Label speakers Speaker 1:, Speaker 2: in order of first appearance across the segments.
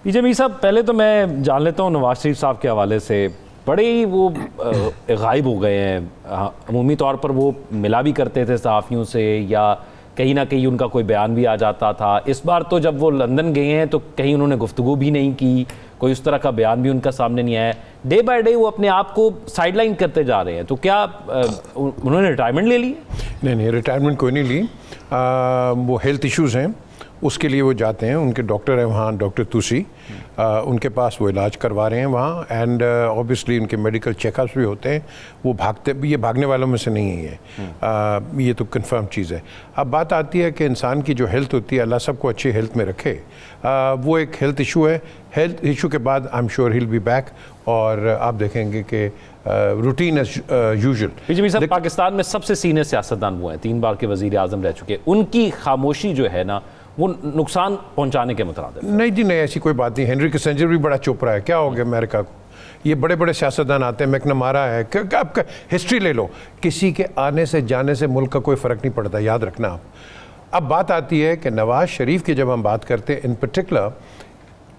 Speaker 1: पीजे मीर साहब, पहले तो मैं जान लेता हूँ नवाज शरीफ साहब के हवाले से, बड़े ही वो गायब हो गए हैं। अमूमी तौर पर वो मिला भी करते थे सहाफ़ियों से, या कहीं ना कहीं उनका कोई बयान भी आ जाता था। इस बार तो जब वो लंदन गए हैं तो कहीं उन्होंने गुफ्तगू भी नहीं की, कोई उस तरह का बयान भी उनका सामने नहीं आया। डे बाय डे वो अपने आप को साइडलाइन करते जा रहे हैं। तो क्या उन्होंने रिटायरमेंट ले ली?
Speaker 2: नहीं, रिटायरमेंट कोई नहीं ली। वो हेल्थ इश्यूज़ हैं, उसके लिए वो जाते हैं। उनके डॉक्टर हैं वहाँ, डॉक्टर तुसी, उनके पास वो इलाज करवा रहे हैं वहाँ। एंड ऑब्वियसली उनके मेडिकल चेकअप्स भी होते हैं। वो भागते भी, ये भागने वालों में से नहीं है ये तो कंफर्म चीज़ है। अब बात आती है कि इंसान की जो हेल्थ होती है, अल्लाह सबको अच्छी हेल्थ में रखे। वो एक हेल्थ इशू है। हेल्थ इशू के बाद I am sure he will be back, और आप देखेंगे कि रूटीन एज यूजुअल।
Speaker 1: पीजे मीर साहब, पाकिस्तान में सबसे सीनियर सियासतदान वो हैं, 3 बार के वज़ीर आज़म रह चुके। उनकी खामोशी जो है ना, वो नुकसान पहुंचाने के मुतरादिफ।
Speaker 2: नहीं जी, नहीं, ऐसी कोई बात नहीं। हेनरी किसिंजर भी बड़ा चुप रहा है। क्या हो गया अमेरिका को? ये बड़े बड़े सियासतदान आते हैं, मैकनमारा है, आपका हिस्ट्री ले लो, किसी के आने से जाने से मुल्क का कोई फ़र्क नहीं पड़ता, याद रखना आप। अब बात आती है कि नवाज शरीफ की जब हम बात करते हैं इन पर्टिकुलर,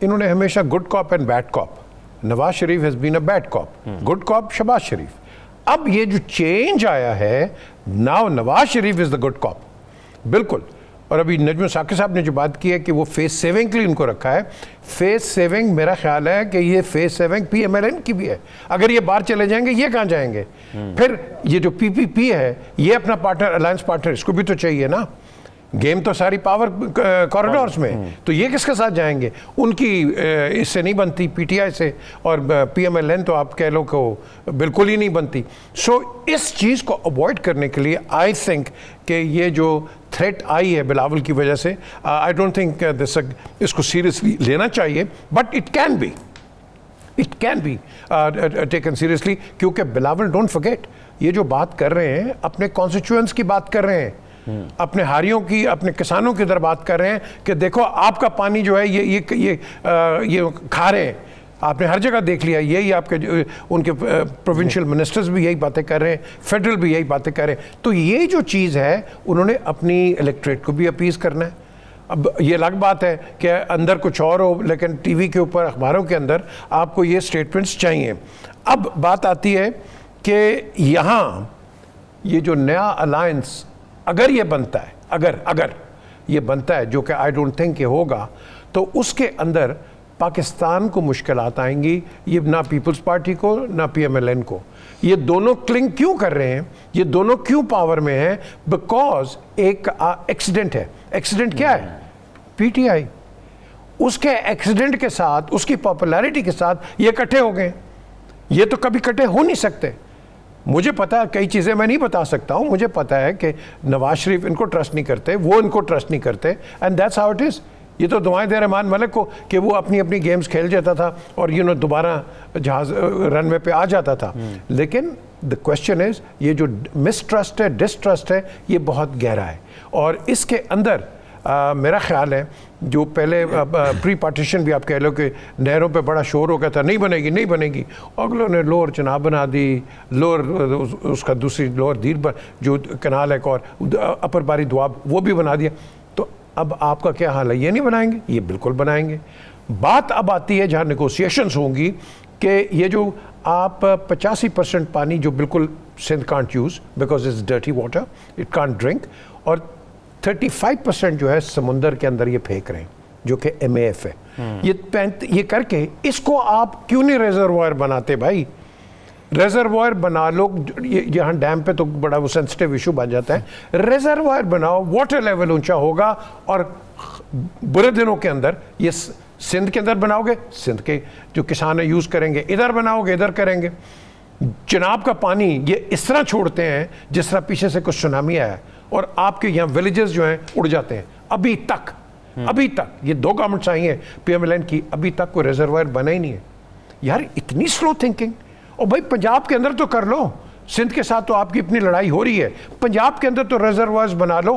Speaker 2: इन्होंने हमेशा good cop and bad cop, Nawaz Sharif has been a bad cop, good cop Shahbaz Sharif. अब ये जो चेंज आया है, now Nawaz Sharif is the good cop, बिल्कुल। और अभी नजम साकिब साहब ने जो बात की है कि वो फेस सेविंग के लिए उनको रखा है, फेस सेविंग मेरा ख्याल है कि ये फेस सेविंग PMLN की भी है। अगर ये बाहर चले जाएंगे, ये कहाँ जाएंगे? फिर ये जो PPP है, ये अपना पार्टनर, अलायंस पार्टनर, इसको भी तो चाहिए ना। गेम तो सारी पावर कॉरिडोर्स में, तो ये किसके साथ जाएंगे? उनकी इससे नहीं बनती, PTI से, और PMLN तो आप कह लो को बिल्कुल ही नहीं बनती। सो इस चीज़ को अवॉइड करने के लिए आई थिंक कि ये जो थ्रेट आई है बिलावल की वजह से, आई डोंट थिंक इसको सीरियसली लेना चाहिए, but it can be taken seriously, क्योंकि बिलावल, डोंट फॉरगेट, ये जो बात कर रहे हैं अपने कॉन्स्टिट्यूएंट्स की बात कर रहे हैं, अपने हारियों की, अपने किसानों की इधर बात कर रहे हैं कि देखो आपका पानी जो है ये खा रहे हैं। आपने हर जगह देख लिया, यही आपके उनके प्रोविंशियल मिनिस्टर्स भी यही बातें कर रहे हैं, फेडरल भी यही बातें कर रहे हैं। तो ये जो चीज़ है, उन्होंने अपनी इलेक्ट्रेट को भी अपीज़ करना है। अब ये अलग बात है कि अंदर कुछ और हो, लेकिन टीवी के ऊपर, अखबारों के अंदर आपको ये स्टेटमेंट्स चाहिए। अब बात आती है कि यहाँ ये जो नया अलायंस अगर ये बनता है, अगर ये बनता है, जो कि आई डोंट थिंक ये होगा, तो उसके अंदर पाकिस्तान को मुश्किलात आएंगी। ये ना पीपल्स पार्टी को, ना PMLN को। ये दोनों क्लिंग क्यों कर रहे हैं, ये दोनों क्यों पावर में हैं? बिकॉज एक एक्सीडेंट है। एक्सीडेंट क्या है? PTI। उसके एक्सीडेंट के साथ, उसकी पॉपुलैरिटी के साथ ये इकट्ठे हो गए। ये तो कभी इकट्ठे हो नहीं सकते। मुझे पता है, कई चीज़ें मैं नहीं बता सकता हूँ। मुझे पता है कि नवाज शरीफ इनको ट्रस्ट नहीं करते, वो इनको ट्रस्ट नहीं करते, and that's how it is. ये तो दुआएं दे रहमान मलिक को कि वो अपनी अपनी गेम्स खेल जाता था और दोबारा जहाज रनवे पे आ जाता था। लेकिन द क्वेश्चन इज़, ये जो मिसट्रस्ट है, डिस्ट्रस्ट है, ये बहुत गहरा है। और इसके अंदर मेरा ख्याल है, जो पहले प्री पार्टीशन भी आप कह लो कि नहरों पे बड़ा शोर हो गया था, नहीं बनेगी, अगलों ने लोअर चनाब बना दी, लोअर उसका दूसरी लोअर दीर जो कनाल है, और अपर बारी दुआब वो भी बना दिया। तो अब आपका क्या हाल है? ये नहीं बनाएंगे? ये बिल्कुल बनाएंगे। बात अब आती है जहाँ नेगोशिएशंस होंगी कि ये जो आप 85% पानी जो बिल्कुल Sindh can't use because it's dirty water, it can't drink, और 35% जो है समुंदर के अंदर ये फेंक रहे हैं, जो कि MAF है। ये करके इसको आप क्यों नहीं रिजर्वायर बनाते भाई? रिजर्वायर बना लो। यहाँ डैम पे तो बड़ा वो सेंसिटिव इशू बन जाता है। रिजर्वायर बनाओ, वाटर लेवल ऊंचा होगा, और बुरे दिनों के अंदर ये सिंध के अंदर बनाओगे, सिंध के जो किसान यूज़ करेंगे, इधर बनाओगे, इधर करेंगे। चिनाब का पानी ये इस तरह छोड़ते हैं जिस तरह पीछे से कुछ सुनामी आया, और आपके यहाँ विलेजेस जो हैं उड़ जाते हैं। अभी तक ये 2 गवर्नमेंट्स आई हैं PMLN की, अभी तक कोई रिजर्वायर बना ही नहीं है। यार इतनी स्लो थिंकिंग। और भाई पंजाब के अंदर तो कर लो, सिंध के साथ तो आपकी अपनी लड़ाई हो रही है, पंजाब के अंदर तो रिजर्वायर्स बना लो।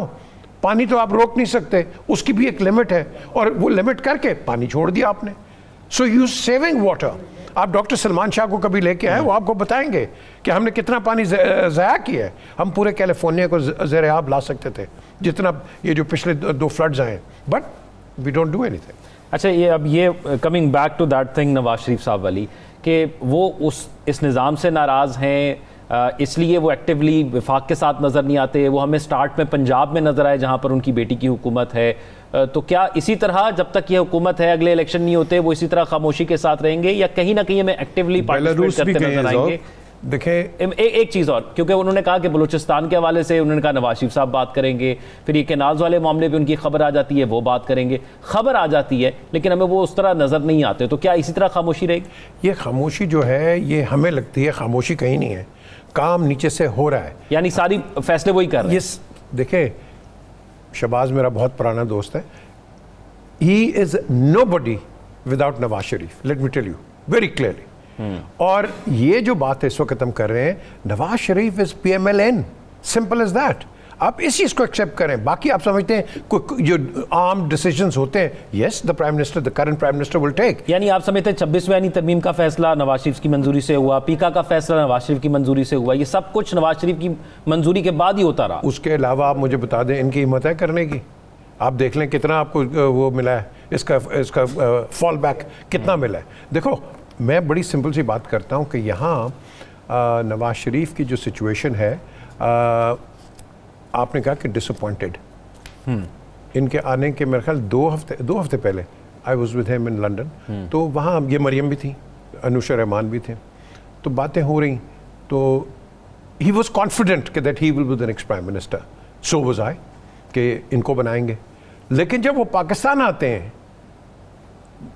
Speaker 2: पानी तो आप रोक नहीं सकते, उसकी भी एक लिमिट है, और वो लिमिट करके पानी छोड़ दिया आपने। So you saving water. आप डॉक्टर सलमान शाह को कभी लेके आए, वो आपको बताएंगे कि हमने कितना पानी ज़ाया किया है। हम पूरे कैलिफोर्निया को ज़ेर-ए-आब ला सकते थे, जितना ये जो पिछले 2 फ्लड्स आए, but we don't do anything.
Speaker 1: अच्छा, ये अब ये coming back to that thing Nawaz Sharif साहब वाली, कि वो इस निज़ाम से नाराज़ हैं, इसलिए वो एक्टिवली वफाक के साथ नज़र नहीं आते। वो हमें स्टार्ट में पंजाब में नज़र आए जहाँ पर उनकी बेटी की हुकूमत है। तो क्या इसी तरह जब तक ये हुकूमत है, अगले इलेक्शन नहीं होते, वो इसी तरह खामोशी के साथ रहेंगे, या कहीं ना कहीं हमें एक्टिवली पार्टिसिपेट करते नजर आएंगे?
Speaker 2: देखें,
Speaker 1: एक चीज़ और, क्योंकि उन्होंने कहा कि बलूचिस्तान के हवाले से उन्होंने कहा नवाज शरीफ साहब बात करेंगे, फिर ये केनाल्स वाले मामले पे उनकी खबर आ जाती है, वो बात करेंगे। खबर आ जाती है लेकिन हमें वो उस तरह नज़र नहीं आते। तो क्या इसी तरह खामोशी रहेगी?
Speaker 2: ये खामोशी जो है, ये हमें लगती है खामोशी कहीं नहीं है, काम नीचे से हो रहा है,
Speaker 1: यानी सारी फैसले वही कर रहे हैं।
Speaker 2: देखें, शहबाज मेरा बहुत पुराना दोस्त है, he is nobody without Nawaz Sharif, let me tell you very clearly. और ये जो बात है इस वक्त हम कर रहे हैं, Nawaz Sharif is PMLN, simple is that. आप इस चीज को एक्सेप्ट करें। बाकी आप समझते हैं कोई जो आम डिसीजंस होते हैं, yes the prime minister, the current prime minister will take.
Speaker 1: यानी आप समझते हैं 26वें यानी तरमीम का फैसला नवाज शरीफ की मंजूरी से हुआ, पीका का फैसला नवाज शरीफ की मंजूरी से हुआ, ये सब कुछ नवाज शरीफ की मंजूरी के बाद ही होता रहा।
Speaker 2: उसके अलावा आप मुझे बता दें, इनकी हिम्मत है करने की? आप देख लें कितना आपको वो मिला है, इसका फॉल बैक कितना मिला है। देखो, मैं बड़ी सिंपल सी बात करता हूँ कि यहाँ नवाज शरीफ की जो सिचुएशन है, आपने कहा कि डिसअपॉइंटेड, इनके आने के मेरे ख्याल 2 हफ्ते पहले I was with him in London, तो वहाँ ये मरियम भी थी, अनुशा रहमान भी थे, तो बातें हो रही, तो ही वॉज कॉन्फिडेंट कि that he will be the next prime minister, so was I कि इनको बनाएंगे। लेकिन जब वो पाकिस्तान आते हैं,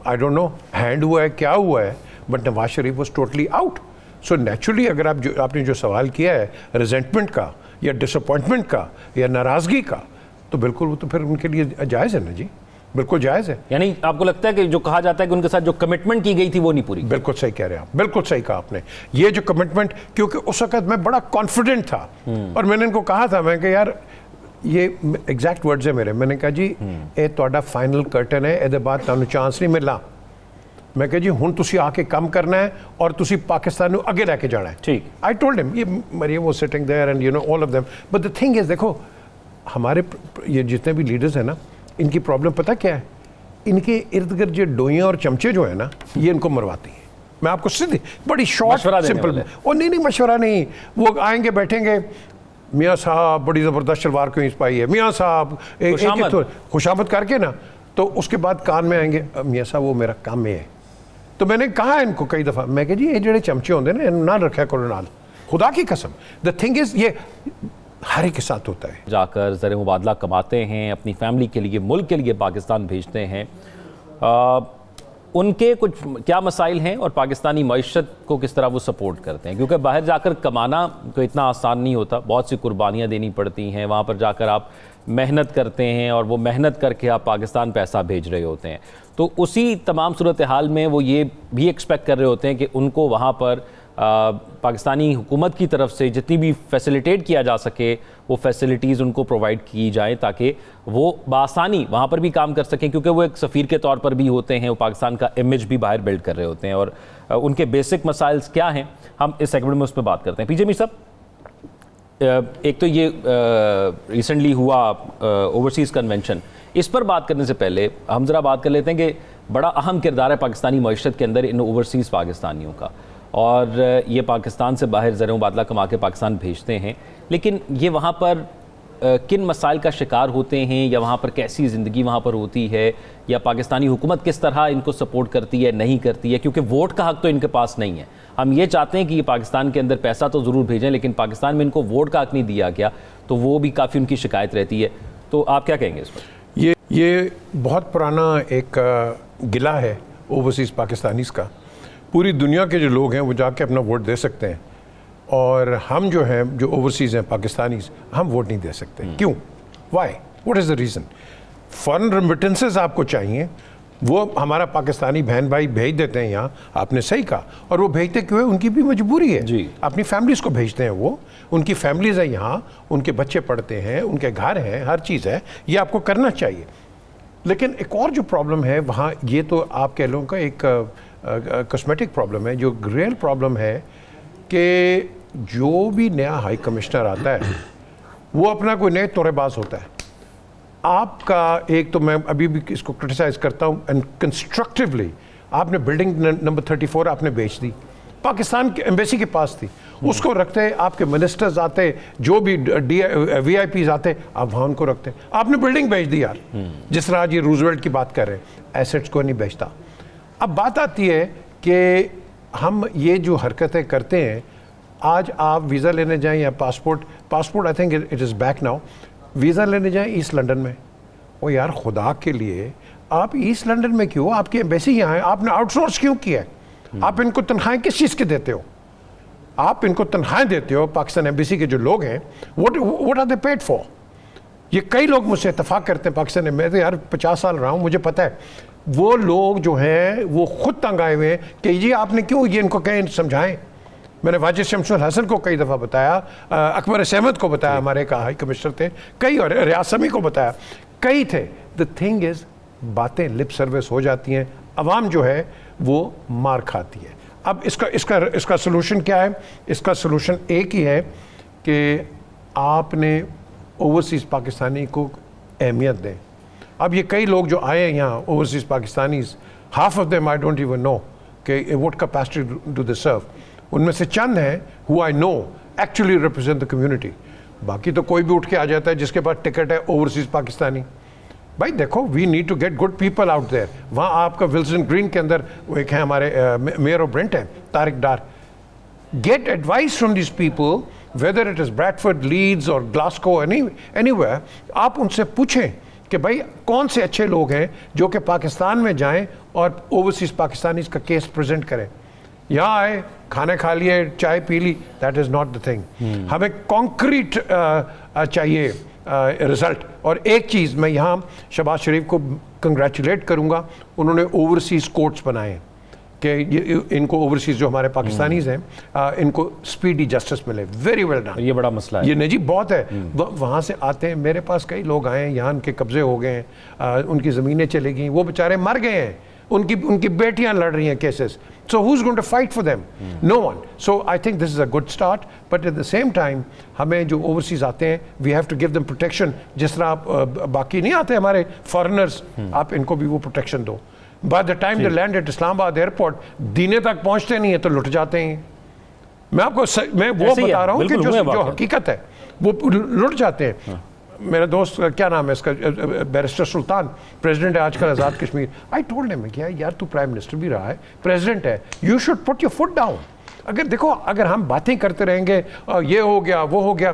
Speaker 2: आई डोंट नो हैंड हुआ है क्या हुआ है, but Nawaz Sharif was totally out. So naturally अगर आपने जो सवाल किया है रिजेंटमेंट का या डिसअपॉइंटमेंट का या नाराज़गी का, तो बिल्कुल वो तो फिर उनके लिए जायज़ है ना जी, बिल्कुल जायज़ है।
Speaker 1: यानी आपको लगता है कि जो कहा जाता है कि उनके साथ जो कमिटमेंट की गई थी वो नहीं पूरी?
Speaker 2: बिल्कुल सही कह रहे हैं आप, बिल्कुल सही कहा आपने। ये जो कमिटमेंट, क्योंकि उस वक्त मैं बड़ा कॉन्फिडेंट था और मैंने इनको कहा था, मैं कि यार, ये एग्जैक्ट वर्ड्स है मेरे, मैंने कहा जी ये ਤੁਹਾਡਾ फाइनल कर्टन है, ਇਹਦੇ ਬਾਅਦ ਤੁਹਾਨੂੰ ਚਾਂਸ नहीं मिलना। मैं कहा जी ਹੁਣ ਤੁਸੀਂ आके काम करना है और ਤੁਸੀਂ पाकिस्तान ਨੂੰ ਅੱਗੇ ਲੈ ਕੇ ਜਾਣਾ है।
Speaker 1: ठीक।
Speaker 2: आई टोल्ड हिम, ये Maryam was sitting there and you know all of them, but the thing is, देखो हमारे ये जितने भी लीडर्स हैं ना, इनकी प्रॉब्लम पता क्या है, इनके इर्द गिर्द जो डोइयाँ और चमचे जो है ना, ये इनको मरवाती हैं। मैं आपको सीधी बड़ी शॉर्ट सिंपल, और नहीं मशवरा नहीं, वो आएंगे बैठेंगे, मियाँ साहब बड़ी ज़बरदस्त शलवार क्यों पाई है, मियाँ साहब एक खुशामद करके ना, तो उसके बाद कान में आएंगे, मियाँ साहब वो मेरा काम में है। तो मैंने कहा इनको कई दफ़ा, मैं कहा जी ये जो चमचे होंगे ना, ना रखा करो नाल, खुदा की कसम। द थिंग इज़, ये हर एक के साथ होता है।
Speaker 1: जाकर ज़र मुबादला कमाते हैं, अपनी फैमिली के लिए, मुल्क के लिए पाकिस्तान भेजते हैं, उनके कुछ क्या मसाइल हैं और पाकिस्तानी मईशत को किस तरह वो सपोर्ट करते हैं? क्योंकि बाहर जाकर कमाना तो इतना आसान नहीं होता, बहुत सी कुर्बानियाँ देनी पड़ती हैं, वहाँ पर जाकर आप मेहनत करते हैं और वो मेहनत करके आप पाकिस्तान पैसा भेज रहे होते हैं। तो उसी तमाम सूरत हाल में वो ये भी एक्सपेक्ट कर रहे होते हैं कि उनको वहाँ पर पाकिस्तानी हुकूमत की तरफ से जितनी भी फैसिलिटेट किया जा सके वो फैसिलिटीज़ उनको प्रोवाइड की जाए, ताकि वो बआसानी वहाँ पर भी काम कर सकें, क्योंकि वो एक सफ़ीर के तौर पर भी होते हैं, वो पाकिस्तान का इमेज भी बाहर बिल्ड कर रहे होते हैं। और उनके बेसिक मसाइल्स क्या हैं, हम इस सेगमेंट में उस पर बात करते हैं। पीजे मीर साहब, एक तो ये रिसेंटली हुआ ओवरसीज़ कन्वेंशन, इस पर बात करने से पहले हम ज़रा बात कर लेते हैं कि बड़ा अहम किरदार है पाकिस्तानी मईशत के अंदर इन ओवरसीज़ पाकिस्तानियों का, और ये पाकिस्तान से बाहर ज़र मुबादला कमा के पाकिस्तान भेजते हैं, लेकिन ये वहाँ पर किन मसाइल का शिकार होते हैं, या वहाँ पर कैसी ज़िंदगी वहाँ पर होती है, या पाकिस्तानी हुकूमत किस तरह इनको सपोर्ट करती है, नहीं करती है? क्योंकि वोट का हक़ तो इनके पास नहीं है। हम ये चाहते हैं कि ये पाकिस्तान के अंदर पैसा तो ज़रूर भेजें, लेकिन पाकिस्तान में इनको वोट का हक़ नहीं दिया गया, तो वो भी काफ़ी उनकी शिकायत रहती है। तो आप क्या कहेंगे इस पर?
Speaker 2: ये बहुत पुराना एक गिला है ओवरसीज़ पाकिस्तानीज़ का। पूरी दुनिया के जो लोग हैं वो जाके अपना वोट दे सकते हैं, और हम जो हैं, जो ओवरसीज़ हैं पाकिस्तानीज़, हम वोट नहीं दे सकते। क्यों? Why? What is the reason? Foreign remittances आपको चाहिए, वो हमारा पाकिस्तानी बहन भाई भेज देते हैं यहाँ, आपने सही कहा, और वो भेजते क्यों है? उनकी भी मजबूरी है
Speaker 1: जी।
Speaker 2: अपनी फैमिलीज़ को भेजते हैं, वो उनकी फैमिलीज़ है यहाँ, उनके बच्चे पढ़ते हैं, उनके घर हैं, हर चीज़ है, ये आपको करना चाहिए। लेकिन एक और जो प्रॉब्लम है वहाँ, ये तो आप कह लो का एक कॉस्मेटिक प्रॉब्लम है। जो रियल प्रॉब्लम है कि जो भी नया हाई कमिश्नर आता है वो अपना कोई नए तोरेबाज होता है। आपका एक तो मैं अभी भी इसको क्रिटिसाइज करता हूँ एंड कंस्ट्रक्टिवली, आपने बिल्डिंग नंबर 34 आपने बेच दी, पाकिस्तान के एम्बेसी के पास थी, उसको रखते, आपके मिनिस्टर्स आते, जो भी VIPs आते, आप वहाँ उनको रखते, आपने बिल्डिंग बेच दी यार। जिस तरह आज ये रूजवेल्ट की बात कर रहे हैं, एसेट्स को नहीं बेचता। अब बात आती है कि हम ये जो हरकतें करते हैं, आज आप वीज़ा लेने जाएं या passport I think it is back now, visa लेने जाएं ईस्ट लंदन में, ओ यार खुदा के लिए आप ईस्ट लंदन में क्यों, आपकी एम्बेसी यहाँ है, आपने आउटसोर्स क्यों किया है? आप इनको तनख्वाहें किस चीज़ की देते हो? आप इनको तनख्वाहें देते हो, पाकिस्तान एम्बेसी के जो लोग हैं, what are they paid for? ये कई लोग मुझसे इतफाक़ करते हैं पाकिस्तान में, मैं तो यार 50 साल रहा हूँ, मुझे पता है वो लोग जो हैं वो खुद तंग आए हुए हैं कि ये आपने क्यों, ये इनको कहें समझाएं। मैंने वाजिद शमसुल हसन को कई दफ़ा बताया, अकबर सहमद को बताया, हमारे का हाई कमिश्नर थे, कई, और रियाज समी को बताया, कई थे। द थिंग इज़, बातें लिप सर्विस हो जाती हैं, अवाम जो है वो मार खाती है। अब इसका सलूशन क्या है? इसका सलूशन एक ही है कि आपने ओवरसीज़ पाकिस्तानी को अहमियत दें। अब ये कई लोग जो आए हैं यहाँ, overseas Pakistanis, half of them I don't even know कि व्हाट कैपेसिटी डू दे सर्व। उनमें से चंद हैं who I know actually represent the community, बाकी तो कोई भी उठ के आ जाता है जिसके पास टिकट है ओवरसीज़ पाकिस्तानी। भाई देखो, we need to get good people out there. वहाँ आपका विल्सन ग्रीन के अंदर वो एक है हमारे मेयर ऑफ ब्रेंट हैं, Tariq Dar. Get advice from this people, whether it is Bradford, Leeds और ग्लासगो, एनीवेयर, आप उनसे पूछें कि भाई कौन से अच्छे लोग हैं जो कि पाकिस्तान में जाएं और ओवरसीज़ पाकिस्तानीज़ का केस प्रेजेंट करें। यहाँ आए, खाने खा लिए, चाय पी ली, that is not the thing. हमें कॉन्क्रीट चाहिए रिज़ल्ट। और एक चीज़ मैं यहाँ शहबाज शरीफ को कंग्रेचुलेट करूँगा, उन्होंने ओवरसीज़ कोर्ट्स बनाए कि इनको ओवरसीज़ जो हमारे पाकिस्तानीज़ हैं इनको स्पीडी जस्टिस मिले। Very well done.
Speaker 1: ये बड़ा मसला है,
Speaker 2: ये नहीं जी, बहुत है। वहाँ से आते हैं, मेरे पास कई लोग आए हैं, यहाँ उनके कब्जे हो गए हैं, उनकी ज़मीनें चली गई, वो बेचारे मर गए हैं, उनकी बेटियां लड़ रही हैं cases. So who's going to fight for them? No one. So I think this is a good start, but at the same time हमें जो overseas आते हैं, we have to give them protection. जिस तरह आप बाकी नहीं आते हमारे foreigners, आप इनको भी वो protection दो। By the time they land at Islamabad airport, दीने तक पहुंचते नहीं है तो लुट जाते हैं। मैं वो बता रहा हूँ कि जो हकीकत है वो लुट जाते हैं। मेरा दोस्त, क्या नाम है इसका, बैरिस्टर सुल्तान, प्रेसिडेंट है आजकल आज़ाद कश्मीर। आई टोल्ड हिम कि यार तू प्राइम मिनिस्टर भी रहा है, प्रेसिडेंट है, you should put your foot down. अगर देखो, अगर हम बातें करते रहेंगे ये हो गया वो हो गया,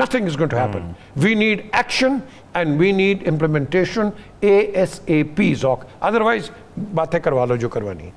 Speaker 2: nothing is going to happen. We need action and we need implementation ASAP, Zoc. Otherwise बातें करवा लो जो करवानी है।